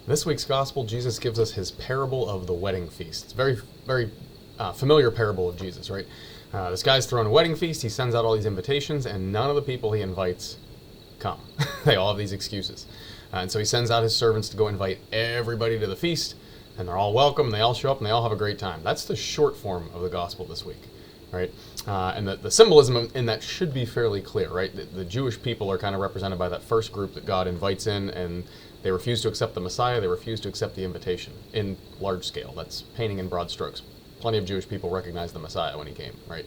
This week's gospel, Jesus gives us his parable of the wedding feast. It's a very, very familiar parable of Jesus, right? This guy's throwing a wedding feast. He sends out all these invitations, and none of the people he invites come. They all have these excuses. And so he sends out his servants to go invite everybody to the feast, and they're all welcome, and they all show up, and they all have a great time. That's the short form of the gospel this week, right? And the symbolism in that should be fairly clear, right? The Jewish people are kind of represented by that first group that God invites in, and they refuse to accept the Messiah. They refuse to accept the invitation in large scale. That's painting in broad strokes. Plenty of Jewish people recognized the Messiah when he came, right?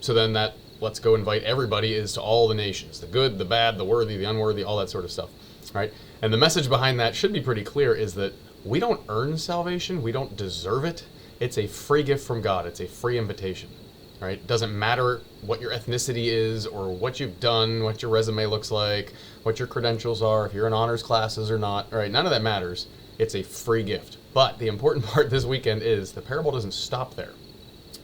So then that let's go invite everybody is to all the nations, the good, the bad, the worthy, the unworthy, all that sort of stuff, right? And the message behind that should be pretty clear, is that we don't earn salvation. We don't deserve it. It's a free gift from God. It's a free invitation, right? It doesn't matter what your ethnicity is or what you've done, what your resume looks like, what your credentials are, if you're in honors classes or not, right? None of that matters. It's a free gift. But the important part this weekend is the parable doesn't stop there.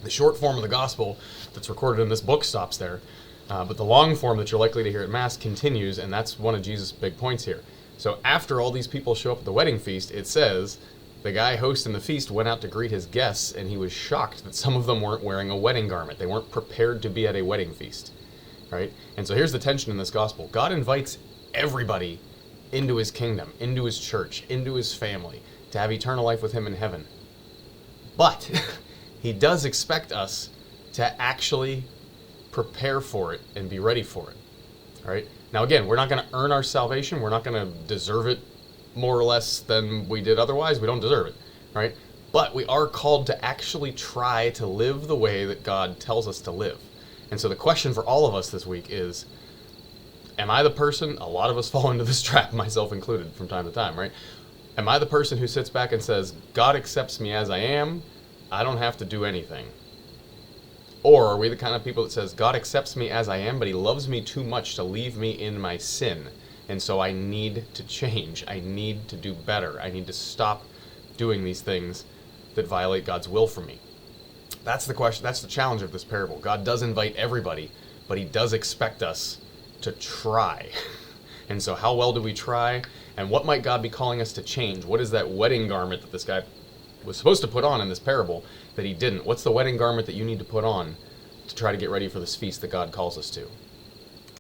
The short form of the gospel that's recorded in this book stops there, but the long form that you're likely to hear at Mass continues, and that's one of Jesus' big points here. So after all these people show up at the wedding feast, it says the guy hosting the feast went out to greet his guests, and he was shocked that some of them weren't wearing a wedding garment. They weren't prepared to be at a wedding feast, right? And so here's the tension in this gospel. God invites everybody into his kingdom, into his church, into his family, to have eternal life with him in heaven. But he does expect us to actually prepare for it and be ready for it, right? Now again, we're not going to earn our salvation. We're not going to deserve it more or less than we did otherwise. We don't deserve it, right? But we are called to actually try to live the way that God tells us to live. And so the question for all of us this week is, am I the person, a lot of us fall into this trap, myself included from time to time, right? Am I the person who sits back and says, God accepts me as I am, I don't have to do anything? Or are we the kind of people that says, God accepts me as I am, but he loves me too much to leave me in my sin, and so I need to change, I need to do better, I need to stop doing these things that violate God's will for me? That's the question, that's the challenge of this parable. God does invite everybody, but he does expect us to try. And so how well do we try? And what might God be calling us to change? What is that wedding garment that this guy was supposed to put on in this parable that he didn't? What's the wedding garment that you need to put on to try to get ready for this feast that God calls us to?